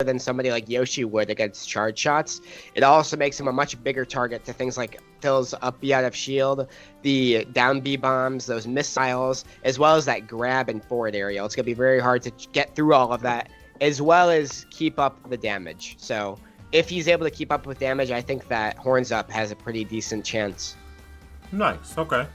than somebody like Yoshi would against charge shots. It also makes him a much bigger target to things like Phil's up B out of shield, the down B bombs, those missiles, as well as that grab and forward aerial. It's going to be very hard to get through all of that, as well as keep up the damage. So if he's able to keep up with damage, I think that Horns Up has a pretty decent chance. Nice. Okay.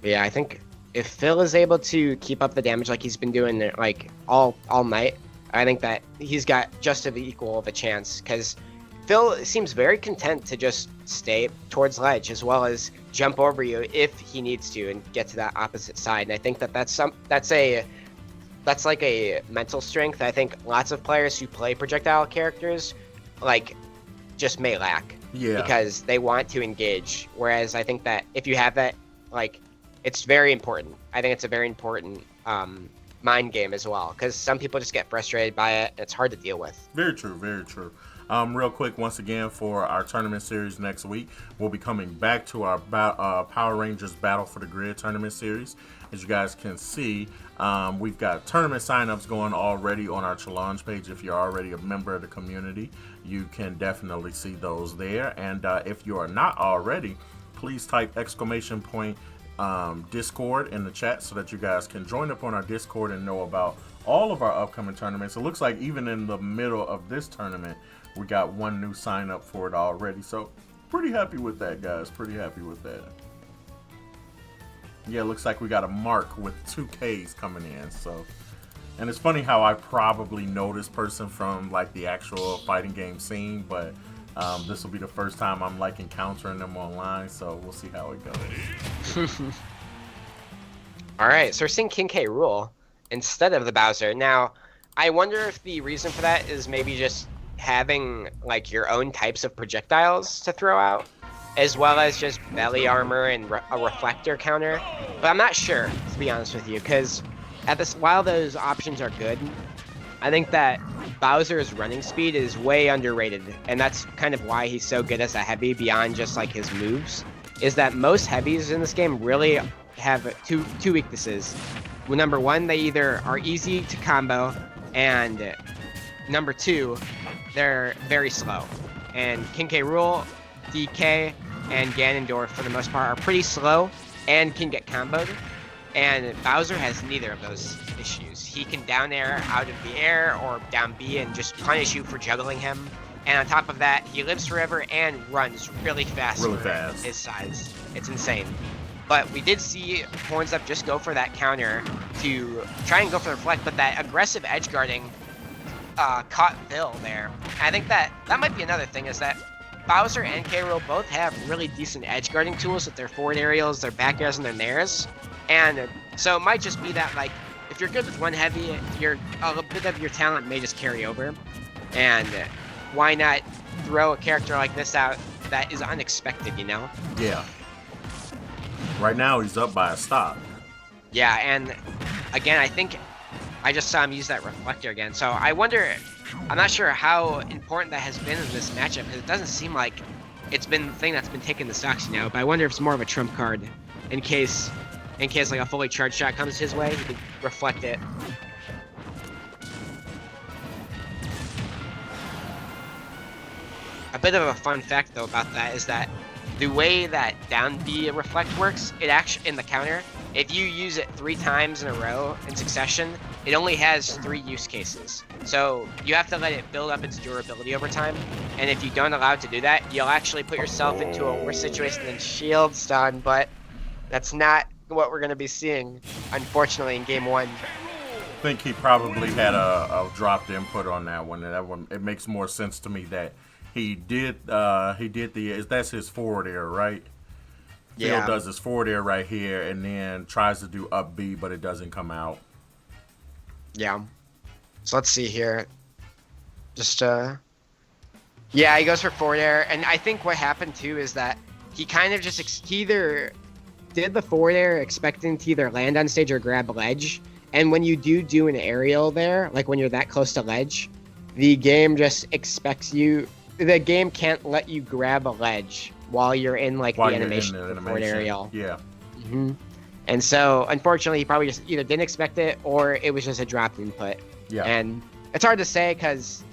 Yeah, I think if Phil is able to keep up the damage like he's been doing like all night, I think that he's got just as equal of a chance, because Phil seems very content to just stay towards ledge as well as jump over you if he needs to and get to that opposite side. And I think that that's like a mental strength I think lots of players who play projectile characters like just may lack. Yeah. Because they want to engage. Whereas I think that if you have that, like, it's very important. I think it's a very important mind game as well, because some people just get frustrated by it. It's hard to deal with. Very true, very true. Real quick, once again, for our tournament series next week, we'll be coming back to our Power Rangers Battle for the Grid tournament series. As you guys can see, we've got tournament signups going already on our challenge page. If you're already a member of the community, you can definitely see those there. And if you are not already, please type ! Discord in the chat so that you guys can join up on our Discord and know about all of our upcoming tournaments. It looks like even in the middle of this tournament, we got one new sign up for it already. So pretty happy with that, guys. Pretty happy with that. Yeah, it looks like we got a Mark with 2 Ks coming in. So, and it's funny how I probably know this person from like the actual fighting game scene, but this will be the first time I'm like encountering them online, so we'll see how it goes. All right, so we're seeing King K. Rool instead of the Bowser. Now, I wonder if the reason for that is maybe just having like your own types of projectiles to throw out, as well as just belly armor and a reflector counter. But I'm not sure, to be honest with you, because while those options are good, I think that Bowser's running speed is way underrated, and that's kind of why he's so good as a heavy beyond just like his moves, is that most heavies in this game really have two weaknesses. Well, number one, they either are easy to combo, and number two, they're very slow. And King K. Rool, DK, and Ganondorf for the most part are pretty slow and can get comboed. And Bowser has neither of those issues. He can down air out of the air or down B and just punish you for juggling him. And on top of that, he lives forever and runs really fast for his size. It's insane. But we did see Horns Up just go for that counter to try and go for the reflect, but that aggressive edge guarding caught Phil there. And I think that might be another thing, is that Bowser and K. Rool both have really decent edge guarding tools with their forward aerials, their back airs, and their nairs. And so it might just be that, like, if you're good with one heavy, a bit of your talent may just carry over. And why not throw a character like this out that is unexpected, you know? Yeah. Right now, he's up by a stock. Yeah, and again, I think I just saw him use that reflector again. So I wonder, I'm not sure how important that has been in this matchup, because it doesn't seem like it's been the thing that's been taking the stocks, you know? But I wonder if it's more of a trump card in case like a fully charged shot comes his way, he can reflect it. A bit of a fun fact though about that is that the way that down B reflect works, it actually, in the counter, if you use it 3 times in a row in succession, it only has 3 use cases. So you have to let it build up its durability over time. And if you don't allow it to do that, you'll actually put yourself into a worse situation than shield stun, but that's not what we're going to be seeing, unfortunately, in game 1. I think he probably had a dropped input on that one. That one, it makes more sense to me that he did that's his forward air, right? Yeah. Phil does his forward air right here and then tries to do up B, but it doesn't come out. Yeah. So let's see here. Just yeah, he goes for forward air, and I think what happened too is that he kind of just he either did the forward air expecting to either land on stage or grab a ledge, and when you do an aerial there, like when you're that close to ledge, the game just expects you. The game can't let you grab a ledge while you're in like the animation of the forward aerial. Yeah. Mm-hmm. And so, unfortunately, he probably just either didn't expect it or it was just a dropped input. Yeah. And it's hard to say because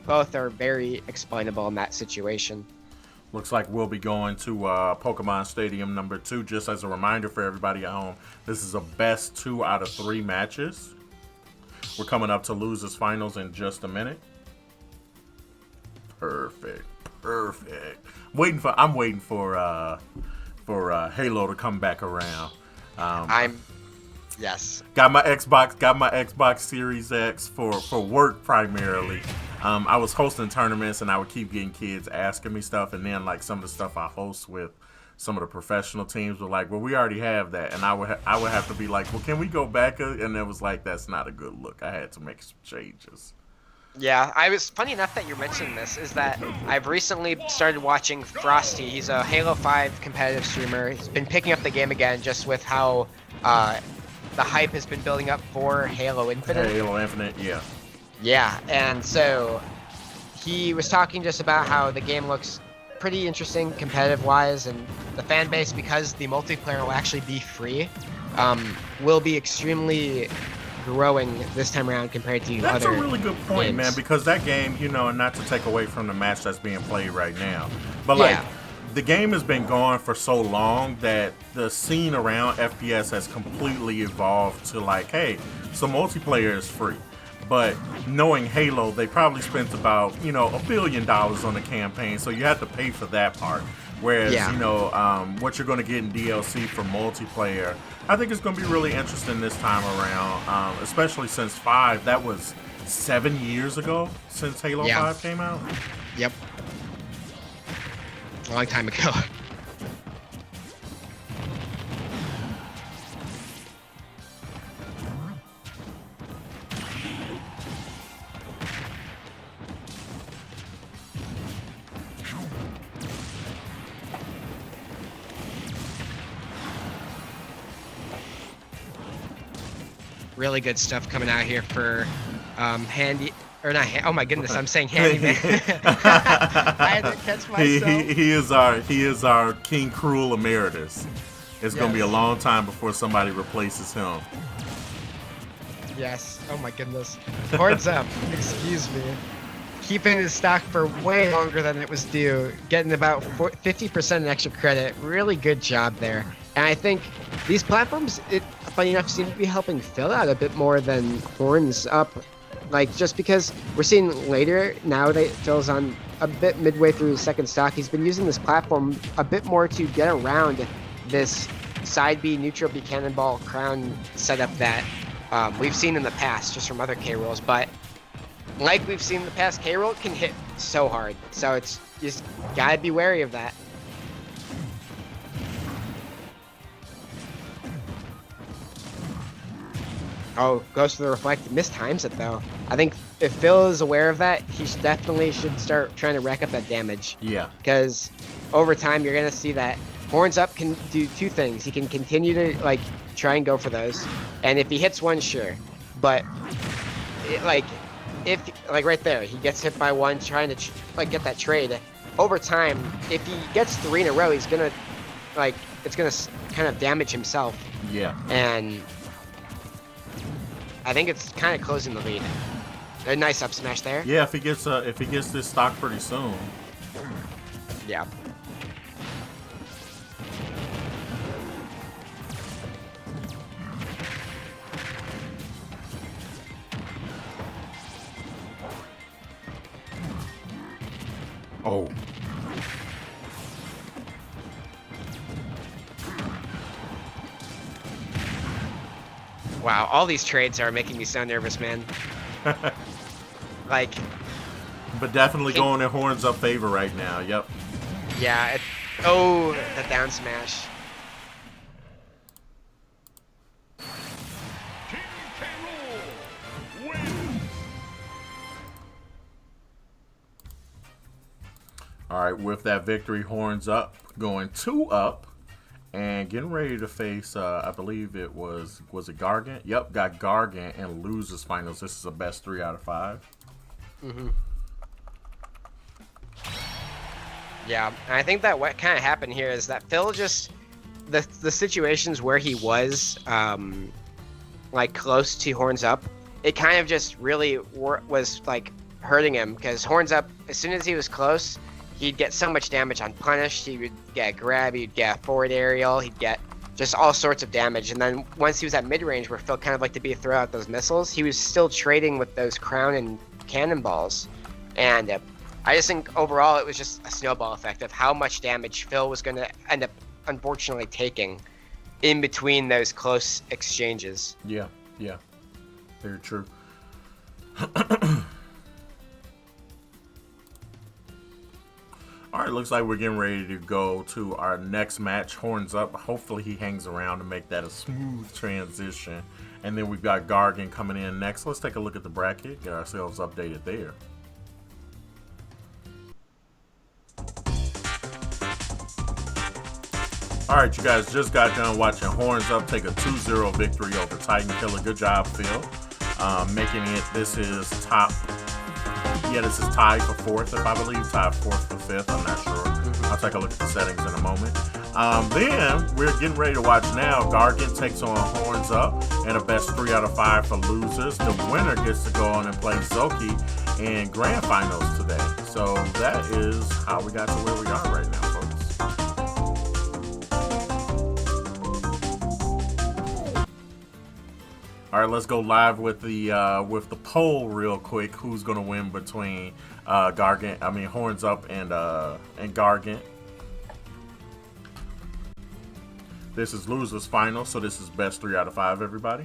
both are very explainable in that situation. Looks like we'll be going to Pokemon Stadium number 2. Just as a reminder for everybody at home, this is a best 2 out of 3 matches. We're coming up to losers finals in just a minute. Perfect. I'm waiting for Halo to come back around. Yes. Got my Xbox Series X for work primarily. I was hosting tournaments and I would keep getting kids asking me stuff, and then like some of the stuff I host with some of the professional teams were like, well, we already have that, and I would have to be like, well, can we go back? And it was like, that's not a good look. I had to make some changes. Yeah, I was funny enough that you're mentioning this is that I've recently started watching Frosty. He's a Halo 5 competitive streamer. He's been picking up the game again just with how the hype has been building up for Halo Infinite. Halo Infinite, yeah. Yeah, and so he was talking just about how the game looks pretty interesting competitive-wise, and the fan base, because the multiplayer will actually be free, will be extremely growing this time around compared to That's other a really good point, games. man, because that game, you know, and not to take away from the match that's being played right now, but like, the game has been going for so long that the scene around FPS has completely evolved to like, hey, so multiplayer is free. But knowing Halo, they probably spent about, $1 billion on the campaign, so you have to pay for that part. Whereas, what you're going to get in DLC for multiplayer, I think it's going to be really interesting this time around, especially since 5, that was 7 years ago since Halo 5 came out. Yep. A long time ago. Really good stuff coming out here for Handy, or not. Oh my goodness, I'm saying Handyman. I had to catch myself. He is our King Cruel Emeritus. It's gonna be a long time before somebody replaces him. Yes. Oh my goodness. Horns up. Excuse me. Keeping his stock for way longer than it was due, getting about 50% extra credit. Really good job there. And I think these platforms, funny enough, seem to be helping Phil out a bit more than Horns Up. Like, just because we're seeing later, now that Phil's on a bit midway through his second stock, he's been using this platform a bit more to get around this side B, neutral B cannonball crown setup that we've seen in the past, just from other K rolls. But like we've seen in the past, K roll can hit so hard. So it's just gotta be wary of that. Oh, goes for the reflect. Mistimes it though. I think if Phil is aware of that, he definitely should start trying to rack up that damage. Yeah. Because over time, you're gonna see that Horns Up can do two things. He can continue to like try and go for those, and if he hits one, sure. But if right there, he gets hit by one trying to get that trade. Over time, if he gets 3 in a row, he's gonna it's gonna kind of damage himself. Yeah. And I think it's kind of closing the lead. A nice up smash there. Yeah, if he gets this stock pretty soon. Yeah. Oh. Wow, all these trades are making me so nervous, man. But definitely going in Horns Up favor right now. Yep. Yeah. Oh, the down smash. All right, with that victory, Horns Up going 2 up. And getting ready to face, I believe it was it Gargant? Yep, got Gargant in losers finals. This is a best 3 out of 5. Mm-hmm. Yeah, and I think that what kind of happened here is that Phil just the situations where he was like close to Horns Up, it kind of just really was like hurting him, because Horns Up, as soon as he was close, he'd get so much damage on punish. He would get a grab, he'd get a forward aerial, he'd get just all sorts of damage. And then once he was at mid range, where Phil kind of like to be throw out those missiles, he was still trading with those crown and cannonballs. And I just think overall it was just a snowball effect of how much damage Phil was going to end up unfortunately taking in between those close exchanges. Yeah, yeah, very true. All right, looks like we're getting ready to go to our next match, Horns Up. Hopefully he hangs around to make that a smooth transition. And then we've got Gargan coming in next. Let's take a look at the bracket, get ourselves updated there. All right, you guys just got done watching Horns Up take a 2-0 victory over TitanKiller. Good job, Phil. Making it, this is top, yeah, this is tied for 4th, if I believe, tied 4th for 5th, I'm not sure. I'll take a look at the settings in a moment. Then we're getting ready to watch now. Gargan takes on Horns Up in a best 3 out of 5 for losers. The winner gets to go on and play Zoki in grand finals today. So that is how we got to where we are right now, folks. All right, let's go live with the poll real quick. Who's gonna win between Horns Up and Gargan? This is losers final, so this is best 3 out of 5, everybody.